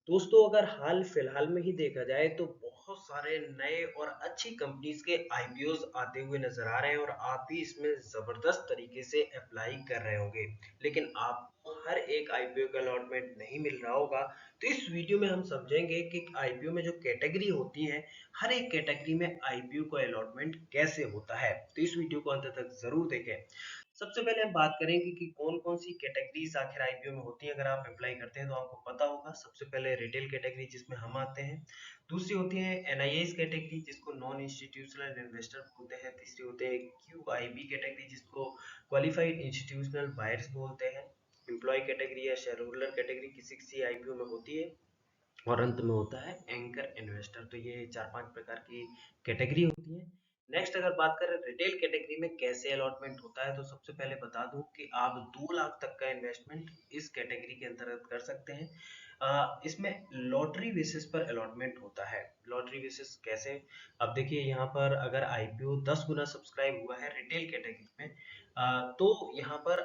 दोस्तों अगर हाल फिलहाल में ही देखा जाए तो बहुत सारे नए और अच्छी कंपनीज के आईपीओज आते हुए नजर आ रहे हैं और आप भी इसमें जबरदस्त तरीके से अप्लाई कर रहे होंगे। लेकिन आपको हर एक आईपीओ का अलॉटमेंट नहीं मिल रहा होगा। तो इस वीडियो में हम समझेंगे कि आईपीओ में जो कैटेगरी होती है, हर एक कैटेगरी में आईपीओ का अलॉटमेंट कैसे होता है। तो इस वीडियो को अंत तक जरूर देखें। सबसे पहले हम बात करेंगे कि कौन कौन सी कैटेगरीज आखिर आईपीओ में होती है। अगर आप अप्लाई करते हैं तो आपको पता होगा। सबसे पहले रिटेल कैटेगरी जिसमें हम आते हैं। दूसरी होती है एनआईएस कैटेगरी जिसको नॉन इंस्टीट्यूशनल इन्वेस्टर बोलते हैं। तीसरी होते हैं क्यूआईबी कैटेगरी जिसको क्वालिफाइड इंस्टीट्यूशनल बायर्स बोलते हैं। एम्प्लॉय कैटेगरी या शेयर होल्डर कैटेगरी किसी किसी आईपीओ में होती है। और अंत में होता है एंकर इन्वेस्टर। तो ये चार पांच प्रकार की कैटेगरी होती है। नेक्स्ट अगर बात करें रिटेल कैटेगरी में कैसे अलॉटमेंट होता है, तो सबसे पहले बता दूं कि आप 2 लाख तक का इन्वेस्टमेंट इस कैटेगरी के अंतर्गत कर सकते हैं। इसमें लॉटरी बेसिस पर अलॉटमेंट होता है। लॉटरी बेसिस कैसे? अब देखिए यहाँ पर अगर आईपीओ 10 गुना सब्सक्राइब हुआ है रिटेल कैटेगरी में, तो यहाँ पर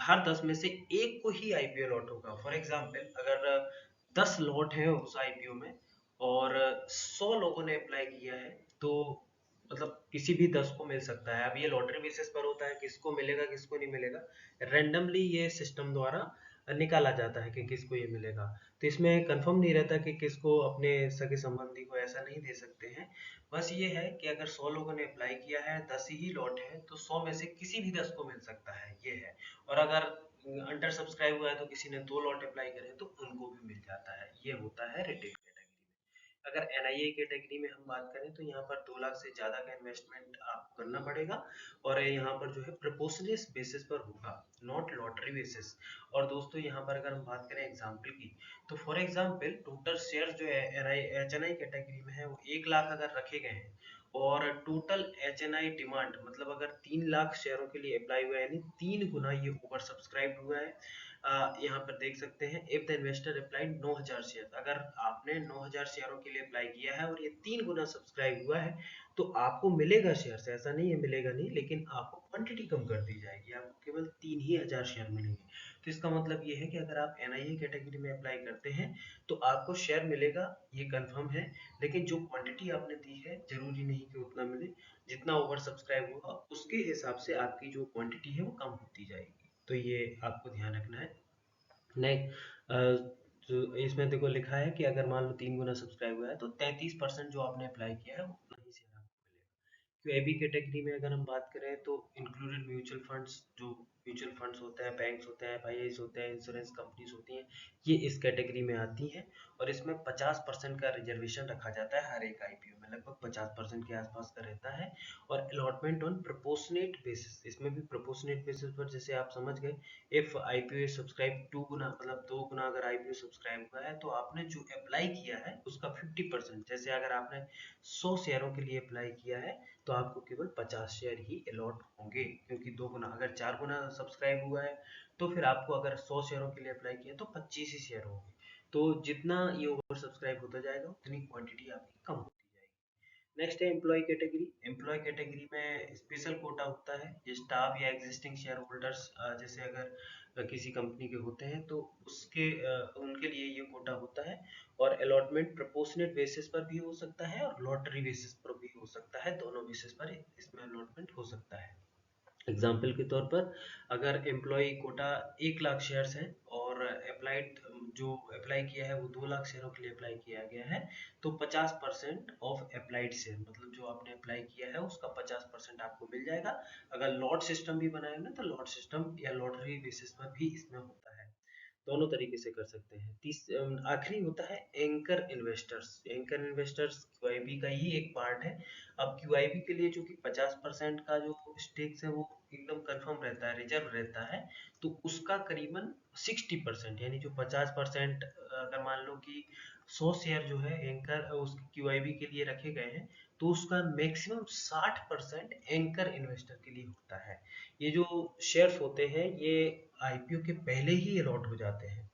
हर 10 में से एक को ही आईपीओ अलॉट होगा। फॉर एग्जाम्पल अगर 10 लॉट है उस आईपीओ में और 100 लोगों ने अप्लाई किया है, तो मतलब किसी भी 10 को मिल सकता है। अब ये लॉटरी बेसिस पर होता है, किसको मिलेगा किसको नहीं मिलेगा, रैंडमली ये सिस्टम द्वारा निकाला जाता है कि किसको ये मिलेगा। तो इसमें कंफर्म नहीं रहता कि किसको अपने सगे संबंधी को ऐसा नहीं दे सकते हैं। बस ये है कि अगर 100 लोगों ने अप्लाई किया है, 10 ही लॉट है, तो 100 में से किसी भी 10 को मिल सकता है, ये है। और अगर अंडर सब्सक्राइब हुआ है तो किसी ने 2 लॉट अप्लाई करे तो उनको भी मिल जाता है। ये होता है रिटेल कैटेगरी में। अगर एनआईए कैटेगरी में हम बात करें तो यहाँ पर 2 लाख से ज्यादा का इन्वेस्टमेंट आपको करना पड़ेगा। और यहाँ पर जो है प्रपोजनल बेसिस पर होगा, नॉट लॉटरी बेसिस। और दोस्तों यहाँ पर अगर हम बात करें एग्जाम्पल की, तो फॉर एग्जाम्पल टोटल शेयर जो है एचएनआई कैटेगरी में है वो 1 लाख अगर रखे गए हैं, और टोटल एचएनआई डिमांड मतलब अगर 3 लाख शेयरों के लिए अप्लाई हुआ है, यानी 3 गुना ये ओवर सब्सक्राइब हुआ है। यहाँ पर देख सकते हैं if the investor applied 9,000 share, अगर आपने 9,000 शेयरों के लिए अप्लाई किया है और ये 3 गुना सब्सक्राइब हुआ है, तो आपको मिलेगा शेयर। ऐसा नहीं है मिलेगा नहीं, लेकिन आपको क्वांटिटी कम कर दी जाएगी, आपको केवल 3 ही हजार शेयर मिलेंगे। तो इसका मतलब ये है कि अगर आप एनआईए कैटेगरी में अप्लाई करते हैं तो आपको शेयर मिलेगा, ये कंफर्म है। लेकिन जो क्वांटिटी आपने दी है जरूरी नहीं कि उतना मिले। जितना ओवर सब्सक्राइब होगा उसके हिसाब से आपकी जो क्वांटिटी है वो कम होती जाएगी। तो ये आपको ध्यान रखना है। नहीं, तो इसमें देखो लिखा है कि अगर मान लो 3 गुना सब्सक्राइब हुआ है तो 33% जो आपने अप्लाई किया है उतना ही शेयर आपको मिलेगा। क्यूआईबी कैटेगरी में अगर हम बात करें तो इंक्लूडेड म्यूचुअल फंड्स, जो म्यूचुअल फंड्स होते हैं, बैंक्स होते हैं, एफआईआईज होते हैं, इंश्योरेंस कंपनीज होती हैं, ये इस कैटेगरी में आती हैं। और इसमें 50% का रिजर्वेशन रखा जाता है हर एक आईपीओ में, लगभग 50% के आसपास का रहता है। और अलॉटमेंट ऑन प्रोपोर्शनेट बेसिस, इसमें भी प्रोपोर्शनेट बेसिस पर, जैसे आप समझ गए, इफ आईपीओ सब्सक्राइब 2 गुना मतलब 2 गुना अगर आईपीओ सब्सक्राइब हुआ है तो आपने जो अप्लाई किया है उसका 50%, जैसे अगर आपने 100 शेयरों के लिए अप्लाई किया है तो आपको केवल 50 शेयर ही अलॉट होंगे। क्योंकि 2 गुना, अगर 4 गुना सब्सक्राइब हुआ है तो फिर आपको अगर 100 शेयरों के लिए अप्लाई किया तो 25 ही शेयर होंगे। तो जितना ये ओवर सब्सक्राइब होता जाएगा उतनी क्वांटिटी आपकी कम होती जाएगी। नेक्स्ट है एम्प्लॉय कैटेगरी। एम्प्लॉय कैटेगरी में स्पेशल कोटा होता है। ये स्टाफ या एग्जिस्टिंग शेयर होल्डर्स, जैसे अगर किसी कंपनी के होते हैं तो उनके लिए ये कोटा होता है। और अलॉटमेंट प्रोपोर्शनेट बेसिस पर भी हो सकता है और लॉटरी बेसिस पर भी हो सकता है, दोनों बेसिस पर इसमें अलॉटमेंट हो सकता है। एग्जाम्पल के तौर पर अगर एम्प्लॉय कोटा 1 लाख शेयर्स है और अप्लाइड जो अप्लाई किया है वो 2 लाख शेयरों के लिए अप्लाई किया गया है, तो 50% ऑफ अप्लाइड शेयर मतलब जो आपने अप्लाई किया है उसका 50% आपको मिल जाएगा। अगर लॉट सिस्टम भी बनाए ना तो लॉट सिस्टम या लॉटरी बेसिस पर भी इसमें होता है। दोनों तरीके से कर सकते हैं। आखिरी होता है anchor investors. Anchor investors QIB का ही एक पार्ट है। अब क्यूआईबी के लिए चूंकि 50% का जो स्टेक्स है वो एकदम कंफर्म रहता है, रिजर्व रहता है, तो उसका करीबन 60% यानी जो 50%, अगर मान लो कि 100 शेयर जो है एंकर उस क्यूआईबी के लिए रखे गए हैं, तो उसका मैक्सिमम 60% एंकर इन्वेस्टर के लिए होता है। ये जो शेयर्स होते हैं ये आईपीओ के पहले ही अलॉट हो जाते हैं।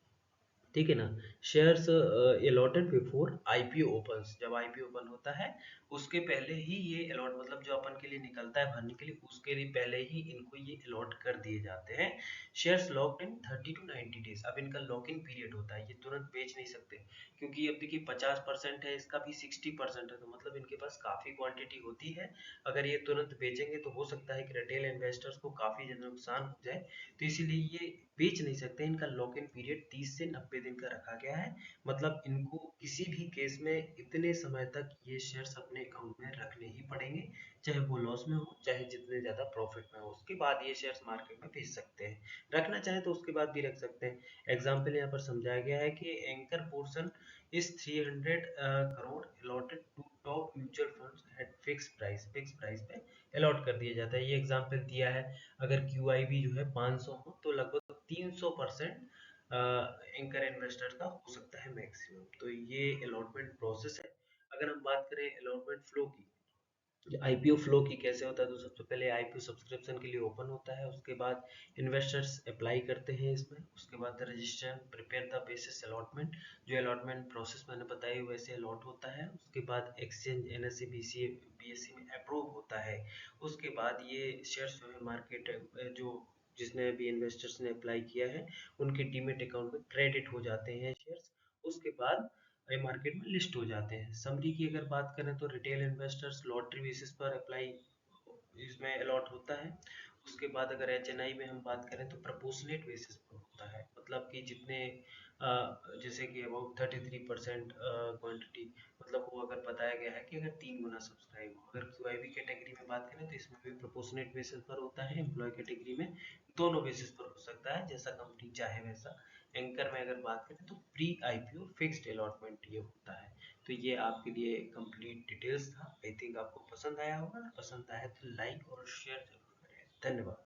ठीक है ना। Shares allotted before IPO opens, जब आईपीओ ओपन होता है उसके पहले ही ये अलॉट, मतलब जो अपन के लिए निकलता है भरने के लिए, उसके लिए पहले ही इनको ये अलॉट कर दिए जाते हैं। Shares locked in 30 to 90 days, अब इनका लॉक इन पीरियड होता है, ये तुरंत बेच नहीं सकते, क्योंकि अब देखिए 50% है इसका भी 60% है, तो मतलब इनके पास काफी क्वांटिटी होती है। अगर ये तुरंत बेचेंगे तो हो सकता है कि रिटेल इन्वेस्टर्स को काफी ज्यादा नुकसान हो जाए, तो इसीलिए ये बेच नहीं सकते। इनका लॉक इन पीरियड 30 से 90 दिन का रखा गया है, मतलब इनको किसी भी केस में इतने समय तक ये शेयर्स अपने अकाउंट में रखने ही पड़ेंगे, चाहे वो लॉस में हो चाहे जितने ज्यादा प्रॉफिट में हो, उसके बाद ये शेयर्स मार्केट में बेच सकते हैं। रखना चाहे तो उसके बाद भी रख सकते हैं। एग्जाम्पल यहाँ पर समझाया गया है कि एंकर पोर्शन इस 300 crore allotted to top mutual funds at fix price पे अलॉट कर दिया जाता है। ये एग्जाम्पल दिया है। अगर QIB जो है 500 हो तो लगभग 300% एंकर इन्वेस्टर का हो सकता है मैक्सिमम। तो ये अलॉटमेंट प्रोसेस है। अगर हम बात करें अलॉटमेंट फ्लो की, आईपीओ फ्लो की कैसे होता है, तो सबसे पहले आईपीओ सब्सक्रिप्शन के लिए ओपन होता है, उसके बाद इन्वेस्टर्स अप्लाई करते हैं इसमें, उसके बाद register prepare the basis allotment, जो अलॉटमेंट प्रोसेस मैंने बताई वैसे अलॉट होता है, उसके बाद एक्सचेंज NSE BSE में अप्रूव होता है, उसके बाद ये शेयर्स जो है मार्केट जो जिसने भी इन्वेस्टर्स ने अप्लाई किया है उनके डीमेट अकाउंट में क्रेडिट हो जाते हैं शेयर्स, उसके बाद ये मार्केट में लिस्ट हो जाते हैं। समरी की अगर बात करें तो रिटेल इन्वेस्टर्स लॉटरी बेसिस पर अप्लाई इसमें अलॉट होता है। उसके बाद अगर HNI में हम बात करें तो प्रोपोर्शनेट बेसिस पर होता है, मतलब कि जितने जैसे कि अबाउट 33% क्वांटिटी, मतलब वो अगर बताया गया है कि अगर 3 गुना सब्सक्राइब हो। अगर QIB कैटेगरी में बात करें तो इसमें भी प्रोपोर्शनेट बेसिस पर होता है, एम्प्लॉय कैटेगरी में दोनों बेसिस पर हो सकता है, जैसा कंपनी चाहे वैसा। एंकर में अगर बात करें तो प्री IPO फिक्स्ड अलॉटमेंट ये होता है। तो ये आपके लिए कंप्लीट डिटेल्स था। आई थिंक आपको पसंद आया होगा, पसंद आया तो लाइक और शेयर जरूर करें। धन्यवाद।